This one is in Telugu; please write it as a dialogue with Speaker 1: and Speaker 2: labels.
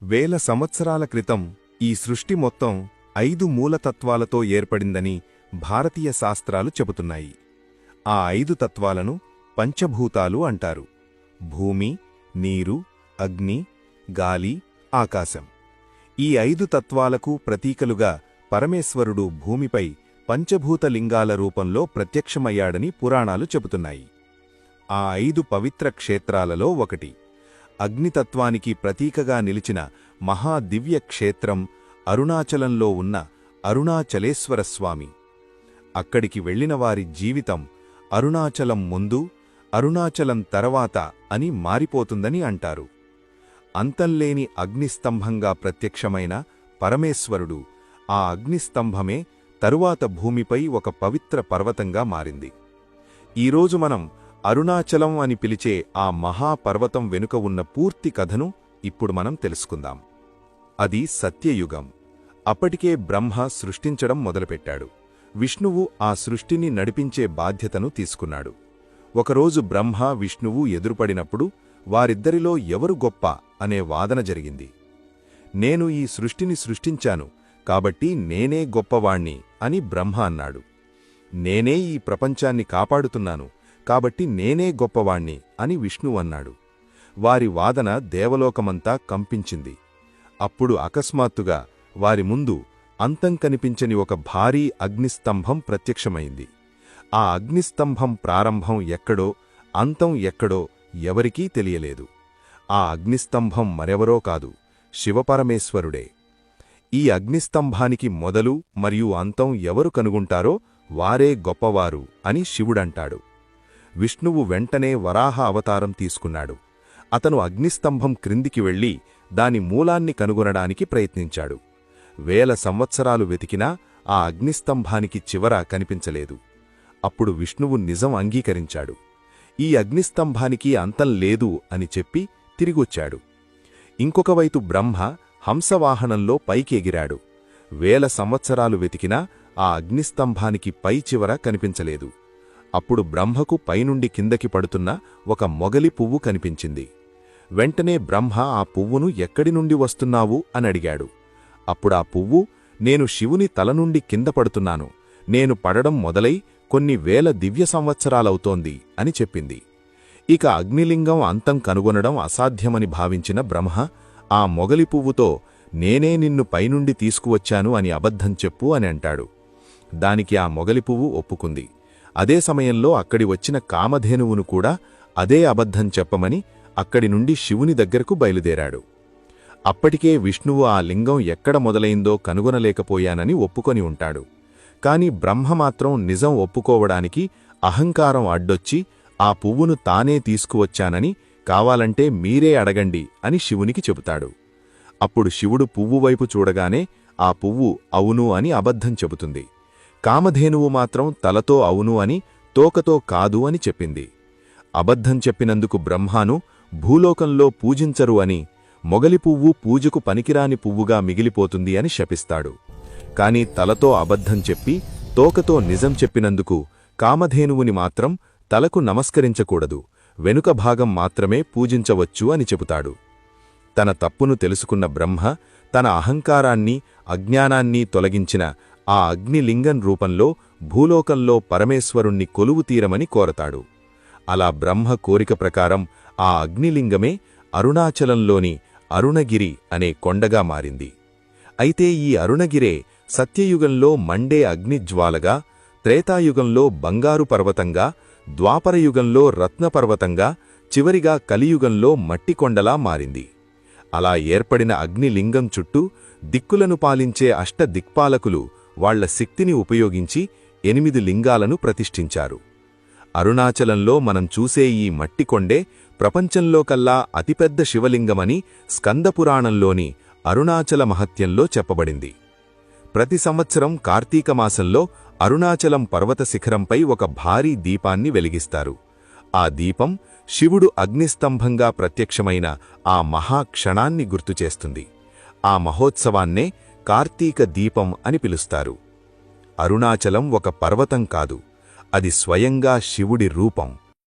Speaker 1: వేల సంవత్సరాల క్రితం ఈ సృష్టి మొత్తం 5 మూలతత్వాలతో ఏర్పడిందని భారతీయ శాస్త్రాలు చెబుతున్నాయి. ఆ 5 తత్వాలను పంచభూతాలు అంటారు. భూమి, నీరు, అగ్ని, గాలి, ఆకాశం. ఈ 5 తత్వాలకు ప్రతీకలుగా పరమేశ్వరుడు భూమిపై పంచభూత లింగాల రూపంలో ప్రత్యక్షమయ్యాడని పురాణాలు చెబుతున్నాయి. ఆ 5 పవిత్ర క్షేత్రాలలో ఒకటి అగ్నితత్వానికి ప్రతీకగా నిలిచిన మహాదివ్య క్షేత్రం అరుణాచలంలో ఉన్న అరుణాచలేశ్వరస్వామి. అక్కడికి వెళ్లినవారి జీవితం అరుణాచలం ముందు, అరుణాచలం తర్వాత అని మారిపోతుందని అంటారు. అంతంలేని అగ్నిస్తంభంగా ప్రత్యక్షమైన పరమేశ్వరుడు ఆ అగ్నిస్తంభమే తరువాత భూమిపై ఒక పవిత్ర పర్వతంగా మారింది. ఈరోజు మనం అరుణాచలం అని పిలిచే ఆ మహాపర్వతం వెనుక ఉన్న పూర్తి కథను ఇప్పుడు మనం తెలుసుకుందాం. అది సత్యయుగం. అప్పటికే బ్రహ్మ సృష్టించడం మొదలుపెట్టాడు. విష్ణువు ఆ సృష్టిని నడిపించే బాధ్యతను తీసుకున్నాడు. ఒకరోజు బ్రహ్మ, విష్ణువు ఎదురుపడినప్పుడు వారిద్దరిలో ఎవరు గొప్ప అనే వాదన జరిగింది. నేను ఈ సృష్టిని సృష్టించాను కాబట్టి నేనే గొప్పవాణ్ణి అని బ్రహ్మ అన్నాడు. నేనే ఈ ప్రపంచాన్ని కాపాడుతున్నాను కాబట్టి నేనే గొప్పవాణ్ణి అని విష్ణువు అన్నాడు. వారి వాదన దేవలోకమంతా కంపించింది. అప్పుడు అకస్మాత్తుగా వారి ముందు అంతం కనిపించని ఒక భారీ అగ్నిస్తంభం ప్రత్యక్షమైంది. ఆ అగ్నిస్తంభం ప్రారంభం ఎక్కడో, అంతం ఎక్కడో ఎవరికీ తెలియలేదు. ఆ అగ్నిస్తంభం మరెవరో కాదు, శివపరమేశ్వరుడే. ఈ అగ్నిస్తంభానికి మొదలు మరియు అంతం ఎవరు కనుగొంటారో వారే గొప్పవారు అని శివుడంటాడు. విష్ణువు వెంటనే వరాహ అవతారం తీసుకున్నాడు. అతను అగ్నిస్తంభం క్రిందికి వెళ్లి దాని మూలాన్ని కనుగొనడానికి ప్రయత్నించాడు. వేల సంవత్సరాలు వెతికినా ఆ అగ్నిస్తంభానికి చివర కనిపించలేదు. అప్పుడు విష్ణువు నిజం అంగీకరించాడు. ఈ అగ్నిస్తంభానికి అంతం లేదు అని చెప్పి తిరిగొచ్చాడు. ఇంకొకవైపు బ్రహ్మ హంసవాహనంలో పైకి ఎగిరాడు. వేల సంవత్సరాలు వెతికినా ఆ అగ్నిస్తంభానికి పై చివర కనిపించలేదు. అప్పుడు బ్రహ్మకు పైనుండి కిందకి పడుతున్న ఒక మొగలి పువ్వు కనిపించింది. వెంటనే బ్రహ్మ ఆ పువ్వును ఎక్కడి నుండి వస్తున్నావు అని అడిగాడు. అప్పుడా పువ్వు, నేను శివుని తల నుండి కింద పడుతున్నాను, నేను పడడం మొదలై కొన్ని వేల దివ్య సంవత్సరాలవుతోంది అని చెప్పింది. ఇక అగ్నిలింగం అంతం కనుగొనడం అసాధ్యమని భావించిన బ్రహ్మ ఆ మొగలి పువ్వుతో, నేనే నిన్ను పైనుండి తీసుకువచ్చాను అని అబద్ధం చెప్పు అని అంటాడు. దానికి ఆ మొగలి పువ్వు ఒప్పుకుంది. అదే సమయంలో అక్కడి వచ్చిన కామధేనువును కూడా అదే అబద్ధం చెప్పమని అక్కడి నుండి శివుని దగ్గరకు బయలుదేరాడు. అప్పటికే విష్ణువు ఆ లింగం ఎక్కడ మొదలైందో కనుగొనలేకపోయానని ఒప్పుకొని ఉంటాడు. కాని బ్రహ్మ మాత్రం నిజం ఒప్పుకోవడానికి అహంకారం అడ్డొచ్చి ఆ పువ్వును తానే తీసుకువచ్చానని, కావాలంటే మీరే అడగండి అని శివునికి చెబుతాడు. అప్పుడు శివుడు పువ్వు వైపు చూడగానే ఆ పువ్వు అవును అని అబద్ధం చెబుతుంది. కామధేనువు మాత్రం తలతో అవును అని, తోకతో కాదు అని చెప్పింది. అబద్ధం చెప్పినందుకు బ్రహ్మాను భూలోకంలో పూజించరు అని, మొగలి పువ్వు పూజకు పనికిరాని పువ్వుగా మిగిలిపోతుంది అని శపిస్తాడు. కాని తలతో అబద్ధం చెప్పి తోకతో నిజం చెప్పినందుకు కామధేనువుని మాత్రం తలకు నమస్కరించకూడదు, వెనుక భాగం మాత్రమే పూజించవచ్చు అని చెబుతాడు. తన తప్పును తెలుసుకున్న బ్రహ్మ తన అహంకారాన్ని, అజ్ఞానాన్ని తొలగించిన ఆ అగ్నిలింగం రూపంలో భూలోకంలో పరమేశ్వరుణ్ణి కొలువుతీరమని కోరతాడు. అలా బ్రహ్మ కోరిక ప్రకారం ఆ అగ్నిలింగమే అరుణాచలంలోని అరుణగిరి అనే కొండగా మారింది. అయితే ఈ అరుణగిరే సత్యయుగంలో మండే అగ్నిజ్వాలగా, త్రేతాయుగంలో బంగారు పర్వతంగా, ద్వాపరయుగంలో రత్నపర్వతంగా, చివరిగా కలియుగంలో మట్టికొండలా మారింది. అలా ఏర్పడిన అగ్నిలింగం చుట్టూ దిక్కులను పాలించే అష్టదిక్పాలకులు వాళ్ల శక్తిని ఉపయోగించి 8 లింగాలను ప్రతిష్ఠించారు. అరుణాచలంలో మనం చూసే ఈ మట్టికొండే ప్రపంచంలోకల్లా అతిపెద్ద శివలింగమని స్కందపురాణంలోని అరుణాచల మహత్యంలో చెప్పబడింది. ప్రతి సంవత్సరం కార్తీకమాసంలో అరుణాచలం పర్వత శిఖరంపై ఒక భారీ దీపాన్ని వెలిగిస్తారు. ఆ దీపం శివుడు అగ్నిస్తంభంగా ప్రత్యక్షమైన ఆ మహాక్షణాన్ని గుర్తుచేస్తుంది. ఆ మహోత్సవాన్నే కార్తీక దీపం అని పిలుస్తారు. అరుణాచలం ఒక పర్వతం కాదు, అది స్వయంగా శివుడి రూపం.